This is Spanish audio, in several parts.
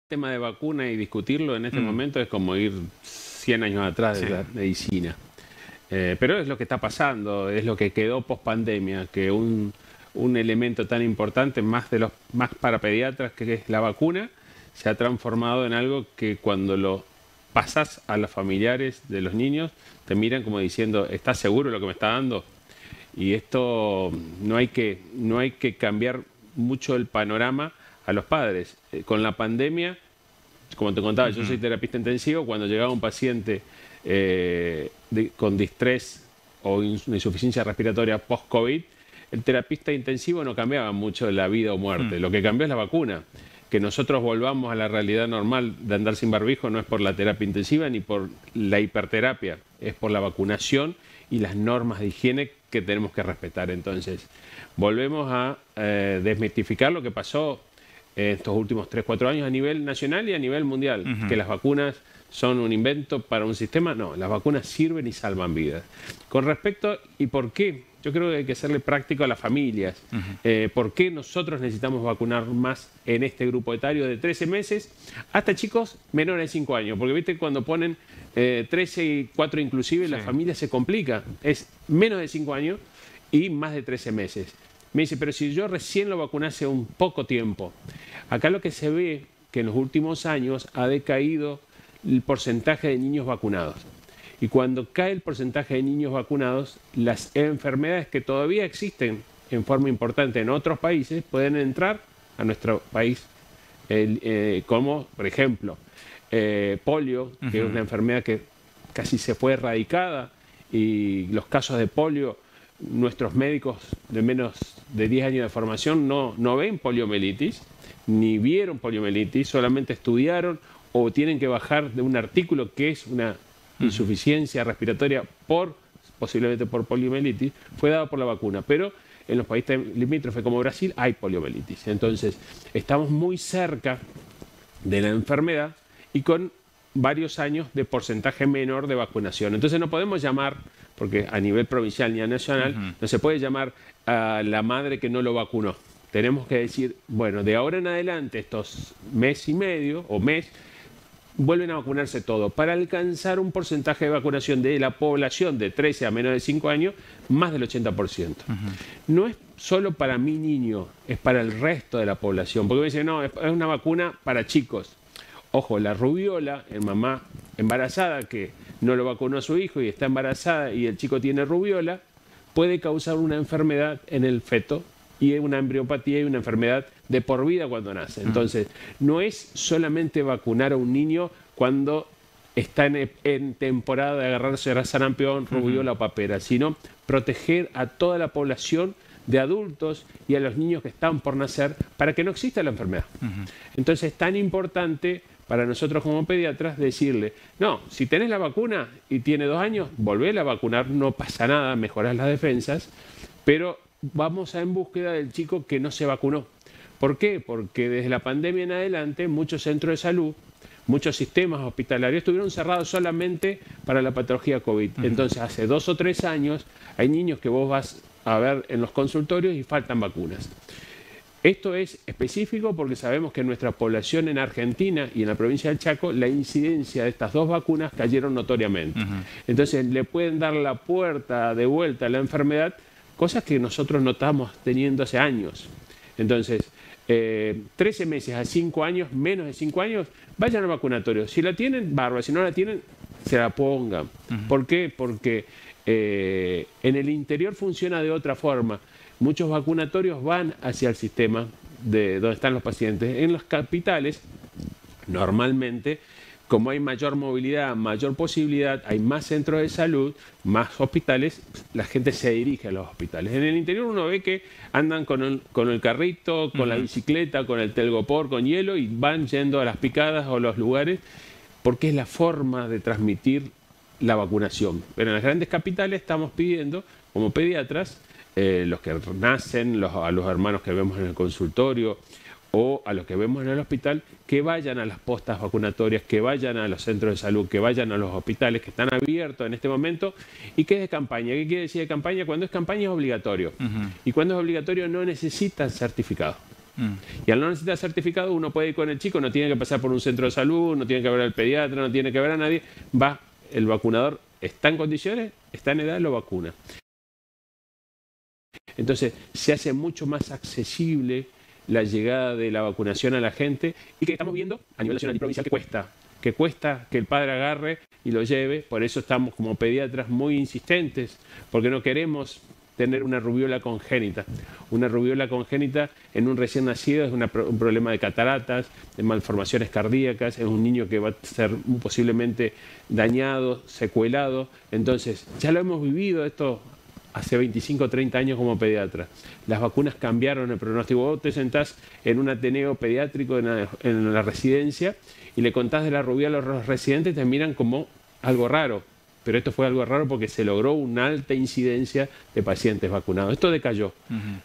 tema de vacuna y discutirlo en este momento es como ir 100 años atrás de la medicina. Pero es lo que está pasando, es lo que quedó post pandemia, que un elemento tan importante, más para pediatras, que es la vacuna, se ha transformado en algo que cuando lo pasas a los familiares de los niños, te miran como diciendo, ¿estás seguro de lo que me está dando? Y esto no hay que cambiar mucho el panorama a los padres. Con la pandemia, como te contaba, yo soy terapista intensivo, cuando llegaba un paciente con distrés o insuficiencia respiratoria post-COVID, el terapista intensivo no cambiaba mucho la vida o muerte. Lo que cambió es la vacuna. Que nosotros volvamos a la realidad normal de andar sin barbijo no es por la terapia intensiva ni por la hiperterapia, es por la vacunación y las normas de higiene que tenemos que respetar. Entonces, volvemos a desmitificar lo que pasó en estos últimos 3-4 años a nivel nacional y a nivel mundial, que las vacunas son un invento para un sistema. No, las vacunas sirven y salvan vidas. Con respecto, ¿y por qué? Yo creo que hay que hacerle práctico a las familias. ¿Por qué nosotros necesitamos vacunar más en este grupo etario de 13 meses hasta chicos menores de 5 años? Porque viste, cuando ponen 13 y 4 inclusive, la familia se complica. Es menos de 5 años y más de 13 meses. Me dice, pero si yo recién lo vacuné hace un poco tiempo. Acá lo que se ve que en los últimos años ha decaído el porcentaje de niños vacunados. Y cuando cae el porcentaje de niños vacunados, las enfermedades que todavía existen en forma importante en otros países pueden entrar a nuestro país, como por ejemplo polio, que es una enfermedad que casi se fue erradicada, y los casos de polio, nuestros médicos de menos de 10 años de formación no ven poliomielitis, ni vieron poliomielitis, solamente estudiaron o tienen que bajar de un artículo que es una insuficiencia respiratoria posiblemente por poliomielitis, fue dado por la vacuna. Pero en los países limítrofes como Brasil hay poliomielitis. Entonces, estamos muy cerca de la enfermedad y con varios años de porcentaje menor de vacunación. Entonces no podemos llamar, porque a nivel provincial ni a nacional, no se puede llamar a la madre que no lo vacunó. Tenemos que decir, bueno, de ahora en adelante, estos mes y medio o mes, vuelven a vacunarse todo para alcanzar un porcentaje de vacunación de la población de 13 a menos de 5 años, más del 80%. No es solo para mi niño, es para el resto de la población. Porque me dicen, no, es una vacuna para chicos. Ojo, la rubiola en mamá embarazada que no lo vacunó a su hijo y está embarazada y el chico tiene rubiola, puede causar una enfermedad en el feto y una embriopatía y una enfermedad de por vida cuando nace. Entonces, no es solamente vacunar a un niño cuando está en temporada de agarrarse a sarampión, rubiola o papera, sino proteger a toda la población de adultos y a los niños que están por nacer para que no exista la enfermedad. Entonces, es tan importante para nosotros como pediatras decirle, no, si tenés la vacuna y tiene 2 años, volvela a vacunar, no pasa nada, mejorás las defensas, pero vamos en búsqueda del chico que no se vacunó. ¿Por qué? Porque desde la pandemia en adelante muchos centros de salud, muchos sistemas hospitalarios estuvieron cerrados solamente para la patología COVID. Entonces, hace 2 o 3 años hay niños que vos vas a ver en los consultorios y faltan vacunas. Esto es específico porque sabemos que en nuestra población en Argentina y en la provincia del Chaco la incidencia de estas 2 vacunas cayeron notoriamente. Entonces le pueden dar la puerta de vuelta a la enfermedad, cosas que nosotros no estamos teniendo hace años. Entonces, 13 meses a 5 años, menos de 5 años, vayan al vacunatorio. Si la tienen, bárbaro. Si no la tienen, se la pongan. ¿Por qué? Porque en el interior funciona de otra forma. Muchos vacunatorios van hacia el sistema de donde están los pacientes. En las capitales, normalmente, como hay mayor movilidad, mayor posibilidad, hay más centros de salud, más hospitales, la gente se dirige a los hospitales. En el interior uno ve que andan con el carrito, con la bicicleta, con el telgopor, con hielo y van yendo a las picadas o los lugares porque es la forma de transmitir la vacunación. Pero en las grandes capitales estamos pidiendo, como pediatras, los que nacen, a los hermanos que vemos en el consultorio o a los que vemos en el hospital, que vayan a las postas vacunatorias, que vayan a los centros de salud, que vayan a los hospitales que están abiertos en este momento y que es de campaña. ¿Qué quiere decir de campaña? Cuando es campaña es obligatorio. Y cuando es obligatorio no necesitan certificado. Y al no necesitar certificado, uno puede ir con el chico, no tiene que pasar por un centro de salud, no tiene que ver al pediatra, no tiene que ver a nadie. Va, el vacunador está en condiciones, está en edad, lo vacuna. Entonces, se hace mucho más accesible la llegada de la vacunación a la gente y que estamos viendo a nivel nacional y provincial que cuesta que el padre agarre y lo lleve. Por eso estamos como pediatras muy insistentes, porque no queremos tener una rubiola congénita. Una rubiola congénita en un recién nacido es un problema de cataratas, de malformaciones cardíacas, es un niño que va a ser posiblemente dañado, secuelado. Entonces, ya lo hemos vivido esto hace 25 o 30 años como pediatra. Las vacunas cambiaron el pronóstico. Vos te sentás en un ateneo pediátrico en la residencia y le contás de la rubiola a los residentes, te miran como algo raro. Pero esto fue algo raro porque se logró una alta incidencia de pacientes vacunados. Esto decayó.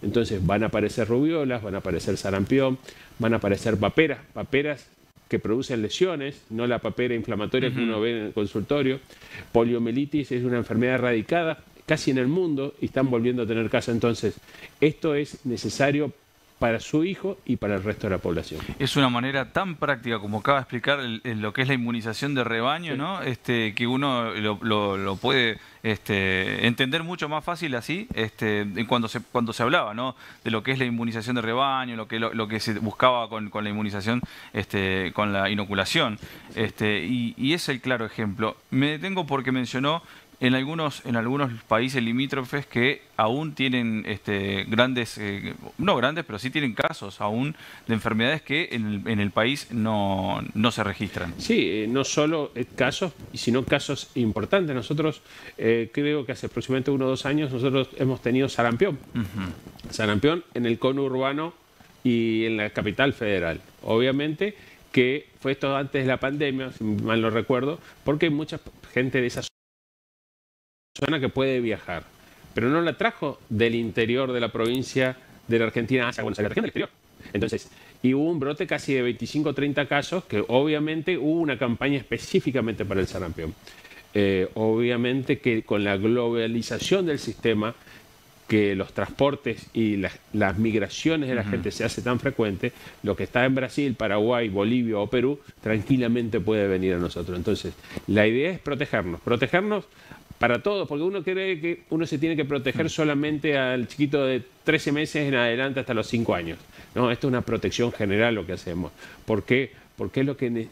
Entonces van a aparecer rubiolas, van a aparecer sarampión, van a aparecer paperas que producen lesiones, no la papera inflamatoria que uno ve en el consultorio. Poliomielitis es una enfermedad erradicada casi en el mundo y están volviendo a tener casos. Entonces, esto es necesario para su hijo y para el resto de la población. Es una manera tan práctica como acaba de explicar lo que es la inmunización de rebaño, sí, ¿no? Que uno lo puede entender mucho más fácil así, cuando se hablaba, ¿no? De lo que es la inmunización de rebaño, lo que se buscaba con la inmunización, con la inoculación, y es el claro ejemplo. Me detengo porque mencionó en algunos países limítrofes que aún tienen no grandes, pero sí tienen casos aún de enfermedades que en el país no se registran. Sí, no solo casos, sino casos importantes. Nosotros creo que hace aproximadamente 1 o 2 años nosotros hemos tenido sarampión. Sarampión en el cono urbano y en la capital federal. Obviamente que fue esto antes de la pandemia, si mal no recuerdo, porque hay mucha gente de esa zona que puede viajar, pero no la trajo del interior de la provincia de la Argentina hacia Buenos Aires, la región del exterior. Entonces, y hubo un brote casi de 25 o 30 casos que obviamente hubo una campaña específicamente para el sarampión. Obviamente que con la globalización del sistema, que los transportes y las migraciones de la gente se hace tan frecuente, lo que está en Brasil, Paraguay, Bolivia o Perú, tranquilamente puede venir a nosotros. Entonces, la idea es protegernos para todos, porque uno cree que uno se tiene que proteger solamente al chiquito de 13 meses en adelante hasta los 5 años. No, esto es una protección general lo que hacemos. ¿Por qué? Porque es lo que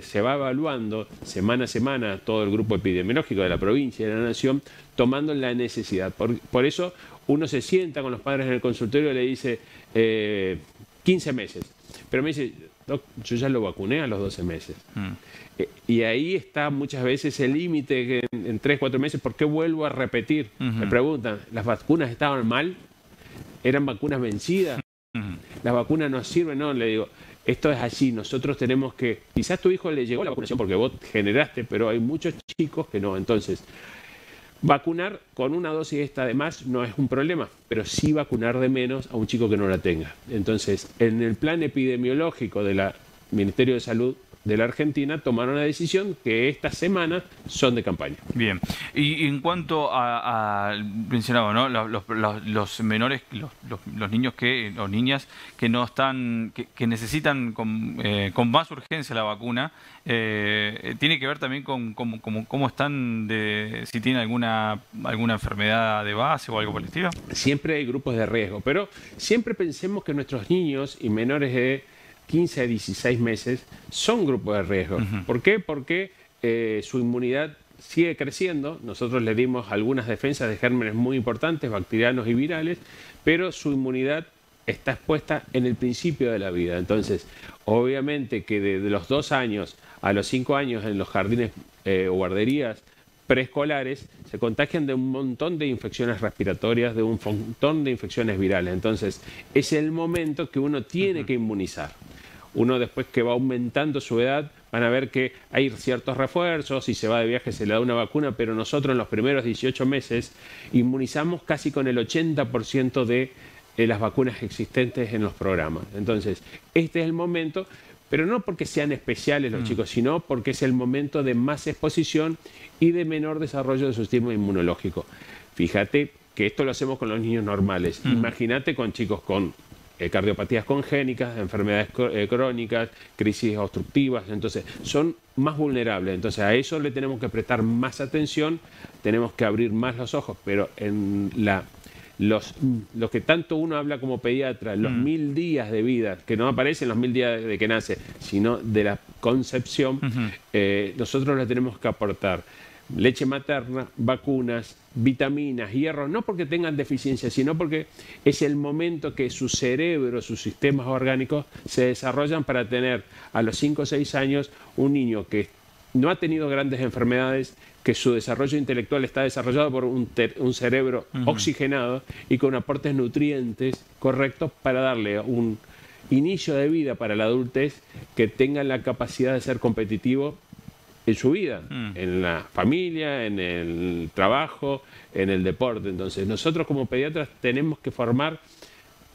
se va evaluando semana a semana todo el grupo epidemiológico de la provincia y de la nación, tomando la necesidad. Por eso uno se sienta con los padres en el consultorio y le dice 15 meses. Pero me dice, Doc, yo ya lo vacuné a los 12 meses. Y ahí está muchas veces el límite que en 3 o 4 meses, ¿por qué vuelvo a repetir? Me preguntan, ¿las vacunas estaban mal? ¿Eran vacunas vencidas? ¿Las vacunas no sirven? No, le digo, esto es así, nosotros tenemos que... Quizás tu hijo le llegó la vacunación porque vos generaste, pero hay muchos chicos que no. Entonces, vacunar con una dosis esta de más no es un problema, pero sí vacunar de menos a un chico que no la tenga. Entonces, en el plan epidemiológico del Ministerio de Salud de la Argentina tomaron la decisión que estas semanas son de campaña. Bien, y en cuanto mencionaba, ¿no? Los menores, los niños o niñas que no están, que necesitan con más urgencia la vacuna, tiene que ver también con cómo están, si tienen alguna enfermedad de base o algo por el estilo. Siempre hay grupos de riesgo, pero siempre pensemos que nuestros niños y menores de 15 a 16 meses son grupos de riesgo. ¿Por qué? Porque su inmunidad sigue creciendo. Nosotros le dimos algunas defensas de gérmenes muy importantes, bacterianos y virales, pero su inmunidad está expuesta en el principio de la vida. Entonces, obviamente que de los 2 años a los 5 años en los jardines o guarderías preescolares se contagian de un montón de infecciones respiratorias, de un montón de infecciones virales. Entonces, es el momento que uno tiene que inmunizar. Uno después que va aumentando su edad, van a ver que hay ciertos refuerzos, si se va de viaje se le da una vacuna, pero nosotros en los primeros 18 meses inmunizamos casi con el 80% de las vacunas existentes en los programas. Entonces, este es el momento, pero no porque sean especiales los chicos, sino porque es el momento de más exposición y de menor desarrollo de su sistema inmunológico. Fíjate que esto lo hacemos con los niños normales. Imagínate con chicos con cardiopatías congénitas, enfermedades crónicas, crisis obstructivas, entonces son más vulnerables. Entonces a eso le tenemos que prestar más atención, tenemos que abrir más los ojos, pero en lo que tanto uno habla como pediatra, los 1000 días de vida, que no aparecen los 1000 días de que nace, sino de la concepción, nosotros le tenemos que aportar leche materna, vacunas, vitaminas, hierro, no porque tengan deficiencia, sino porque es el momento que su cerebro, sus sistemas orgánicos se desarrollan para tener a los 5 o 6 años un niño que no ha tenido grandes enfermedades, que su desarrollo intelectual está desarrollado por un cerebro oxigenado y con aportes nutrientes correctos para darle un inicio de vida para la adultez que tenga la capacidad de ser competitivo en su vida, en la familia, en el trabajo, en el deporte. Entonces, nosotros como pediatras tenemos que formar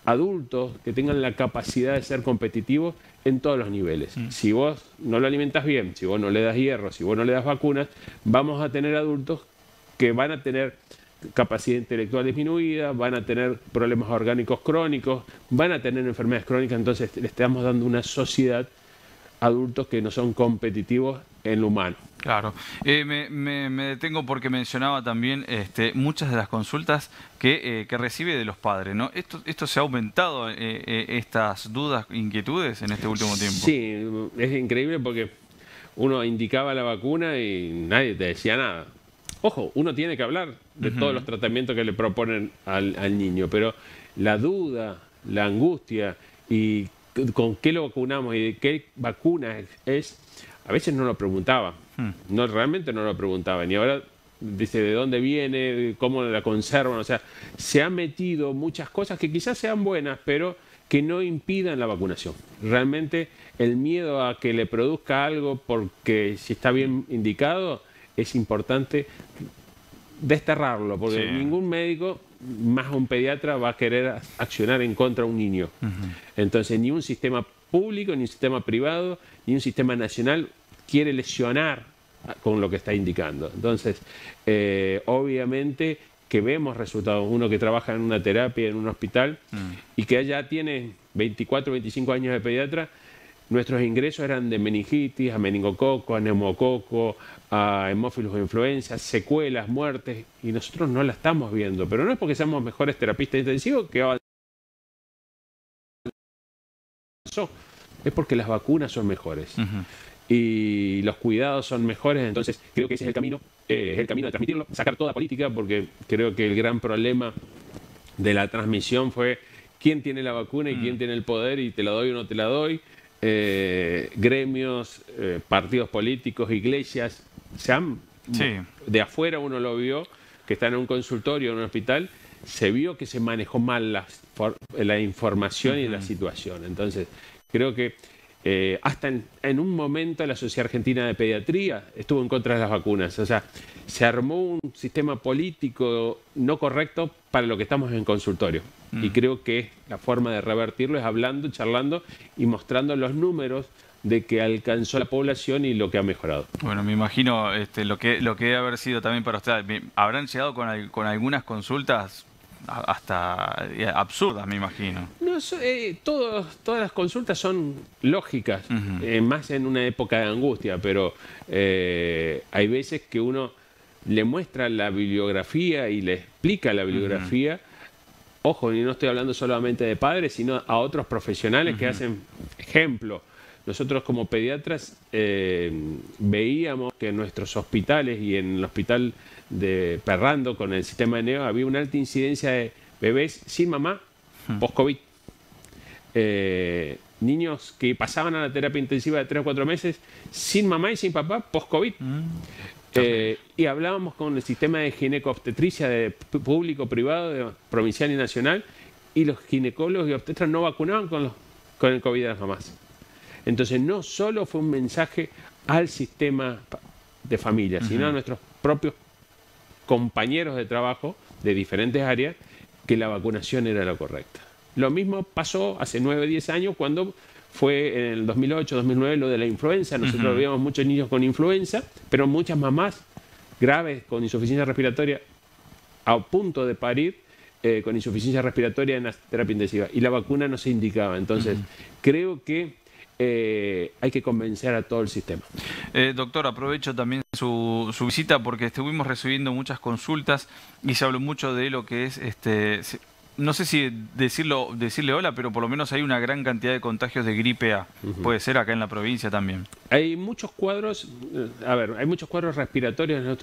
adultos que tengan la capacidad de ser competitivos en todos los niveles. Si vos no lo alimentas bien, si vos no le das hierro, si vos no le das vacunas, vamos a tener adultos que van a tener capacidad intelectual disminuida, van a tener problemas orgánicos crónicos, van a tener enfermedades crónicas. Entonces, le estamos dando una sociedad adultos que no son competitivos en lo humano. Claro. Me detengo porque mencionaba también muchas de las consultas que recibe de los padres, ¿no? ¿Esto se ha aumentado, estas dudas, inquietudes en este último tiempo? Sí, es increíble porque uno indicaba la vacuna y nadie te decía nada. Ojo, uno tiene que hablar de todos los tratamientos que le proponen al niño, pero la duda, la angustia y con qué lo vacunamos y de qué vacuna es, a veces no lo preguntaba, realmente no lo preguntaban. Y ahora dice de dónde viene, cómo la conservan, o sea, se han metido muchas cosas que quizás sean buenas, pero que no impidan la vacunación. Realmente el miedo a que le produzca algo porque si está bien indicado, es importante desterrarlo, porque ningún médico, más un pediatra, va a querer accionar en contra de un niño. Entonces, ni un sistema público, ni un sistema privado, ni un sistema nacional quiere lesionar con lo que está indicando. Entonces, obviamente que vemos resultados. Uno que trabaja en una terapia, en un hospital, y que ya tiene 24, 25 años de pediatra, nuestros ingresos eran de meningitis, a meningococo, a neumococo, a hemófilos influenza, secuelas, muertes, y nosotros no la estamos viendo. Pero no es porque seamos mejores terapistas intensivos que avanzó, es porque las vacunas son mejores. Y los cuidados son mejores, entonces creo que ese es el camino de transmitirlo, sacar toda política, porque creo que el gran problema de la transmisión fue quién tiene la vacuna y quién tiene el poder, y te la doy o no te la doy. Gremios, partidos políticos, iglesias, de afuera uno lo vio, que está en un consultorio, en un hospital, se vio que se manejó mal la información y la situación. Entonces, creo que hasta en un momento la Sociedad Argentina de Pediatría estuvo en contra de las vacunas. O sea, se armó un sistema político no correcto para lo que estamos en consultorio. Y creo que la forma de revertirlo es hablando, charlando y mostrando los números de que alcanzó la población y lo que ha mejorado. Bueno, me imagino lo que debe haber sido también para ustedes. Habrán llegado con algunas consultas hasta absurdas, me imagino. No, todas las consultas son lógicas, más en una época de angustia, pero hay veces que uno le muestra la bibliografía y le explica la bibliografía. Ojo, y no estoy hablando solamente de padres, sino a otros profesionales que hacen ejemplo. Nosotros como pediatras veíamos que en nuestros hospitales y en el hospital de Perrando con el sistema de NEO había una alta incidencia de bebés sin mamá post-COVID. Niños que pasaban a la terapia intensiva de 3 o 4 meses sin mamá y sin papá post-COVID. Y hablábamos con el sistema de gineco-obstetricia de público-privado, provincial y nacional, y los ginecólogos y obstetras no vacunaban con el COVID de las mamás. Entonces, no solo fue un mensaje al sistema de familia, sino a nuestros propios compañeros de trabajo de diferentes áreas, que la vacunación era la correcta. Lo mismo pasó hace 9 o 10 años cuando fue en el 2008, 2009 lo de la influenza. Nosotros veíamos muchos niños con influenza, pero muchas mamás graves con insuficiencia respiratoria a punto de parir, con insuficiencia respiratoria en la terapia intensiva y la vacuna no se indicaba. Entonces, creo que hay que convencer a todo el sistema. Doctor, aprovecho también su visita porque estuvimos recibiendo muchas consultas y se habló mucho de lo que es, no sé si decirle hola, pero por lo menos hay una gran cantidad de contagios de gripe A. Puede ser acá en la provincia también. Hay muchos cuadros, hay muchos cuadros respiratorios en el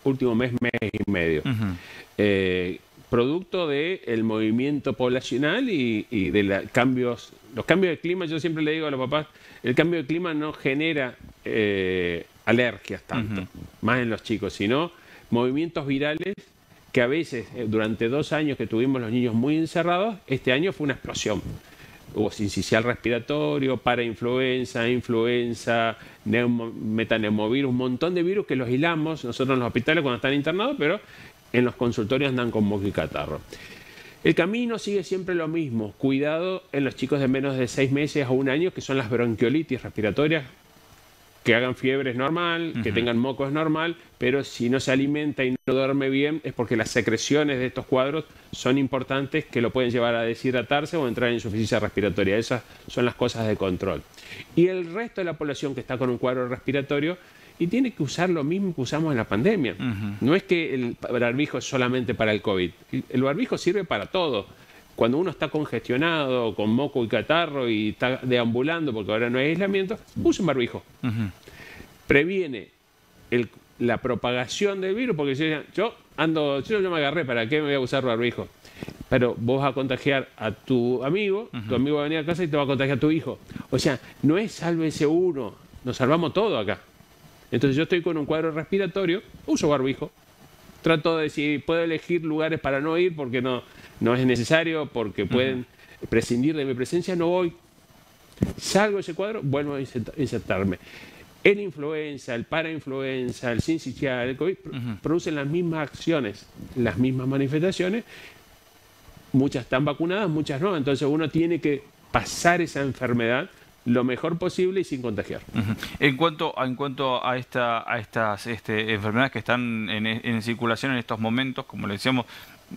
último mes y medio. Producto del movimiento poblacional y de los cambios de clima. Yo siempre le digo a los papás, el cambio de clima no genera alergias tanto, más en los chicos, sino movimientos virales que a veces, durante 2 años que tuvimos los niños muy encerrados, este año fue una explosión. Hubo sincicial respiratorio, parainfluenza, influenza, metaneumovirus, un montón de virus que los hilamos nosotros en los hospitales cuando están internados, pero en los consultorios andan con moco y catarro. El camino sigue siempre lo mismo. Cuidado en los chicos de menos de 6 meses a 1 año, que son las bronquiolitis respiratorias. Que hagan fiebre es normal, que tengan moco es normal, pero si no se alimenta y no duerme bien es porque las secreciones de estos cuadros son importantes que lo pueden llevar a deshidratarse o entrar en insuficiencia respiratoria. Esas son las cosas de control. Y el resto de la población que está con un cuadro respiratorio y tiene que usar lo mismo que usamos en la pandemia. No es que el barbijo es solamente para el COVID. El barbijo sirve para todo. Cuando uno está congestionado, con moco y catarro y está deambulando porque ahora no hay aislamiento, usa un barbijo. Previene la propagación del virus porque yo me agarré, ¿para qué me voy a usar barbijo? Pero vos vas a contagiar a tu amigo va a venir a casa y te va a contagiar a tu hijo. O sea, no es sálvese uno, nos salvamos todo acá. Entonces yo estoy con un cuadro respiratorio, uso barbijo. Trato de, si puedo elegir lugares para no ir porque no es necesario, porque pueden prescindir de mi presencia, no voy. Salgo de ese cuadro, vuelvo a insertarme. El influenza, el parainfluenza, el sincicial, el COVID, producen las mismas acciones, las mismas manifestaciones. Muchas están vacunadas, muchas no. Entonces uno tiene que pasar esa enfermedad lo mejor posible y sin contagiar. En cuanto a estas enfermedades que están en circulación en estos momentos, como le decíamos,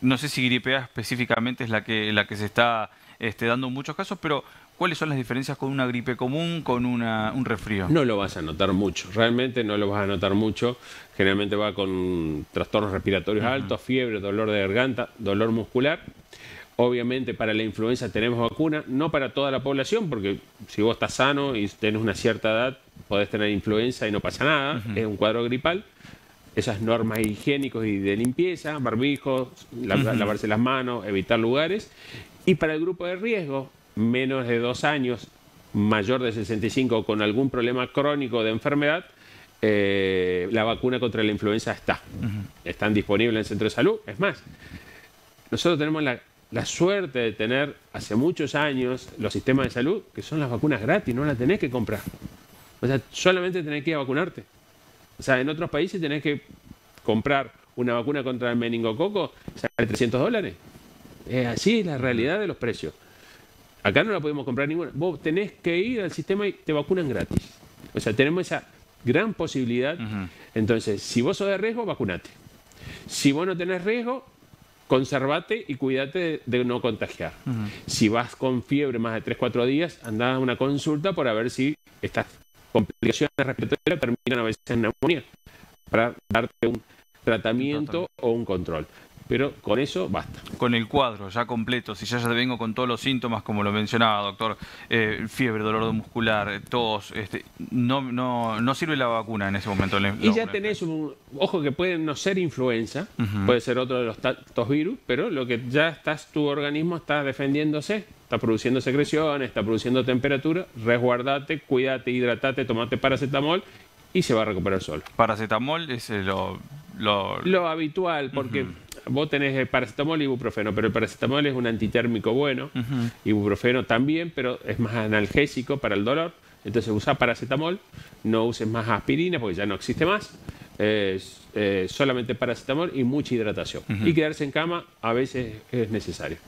no sé si gripe A específicamente es la que se está dando en muchos casos, pero ¿cuáles son las diferencias con una gripe común, con un resfrío? No lo vas a notar mucho, realmente no lo vas a notar mucho. Generalmente va con trastornos respiratorios altos, fiebre, dolor de garganta, dolor muscular. Obviamente para la influenza tenemos vacuna, no para toda la población, porque si vos estás sano y tenés una cierta edad, podés tener influenza y no pasa nada, es un cuadro gripal. Esas normas higiénicas y de limpieza, barbijos, lavarse las manos, evitar lugares. Y para el grupo de riesgo, menos de 2 años, mayor de 65 con algún problema crónico de enfermedad, la vacuna contra la influenza está. Están disponibles en el centro de salud. Es más, nosotros tenemos la suerte de tener hace muchos años los sistemas de salud, que son las vacunas gratis, no las tenés que comprar. O sea, solamente tenés que ir a vacunarte. O sea, en otros países tenés que comprar una vacuna contra el meningococo, sale $300. Así es la realidad de los precios. Acá no la podemos comprar ninguna. Vos tenés que ir al sistema y te vacunan gratis. O sea, tenemos esa gran posibilidad. Entonces, si vos sos de riesgo, vacunate. Si vos no tenés riesgo, conservate y cuídate de no contagiar. Si vas con fiebre más de 3-4 días, andá a una consulta para ver si estas complicaciones respiratorias terminan a veces en neumonía, para darte un tratamiento o un control. Pero con eso basta. Con el cuadro ya completo, si ya te vengo con todos los síntomas, como lo mencionaba, doctor, fiebre, dolor muscular, tos, no sirve la vacuna en ese momento. Y ya tenés ojo que puede no ser influenza, puede ser otro de los tantos virus, pero lo que ya tu organismo está defendiéndose, está produciendo secreciones, está produciendo temperatura, resguardate, cuídate, hidratate, tomate paracetamol y se va a recuperar solo. Paracetamol es lo habitual, porque vos tenés paracetamol y ibuprofeno, pero el paracetamol es un antitérmico bueno, ibuprofeno también, pero es más analgésico para el dolor. Entonces usa paracetamol, no uses más aspirina porque ya no existe más, solamente paracetamol y mucha hidratación. Y quedarse en cama a veces es necesario.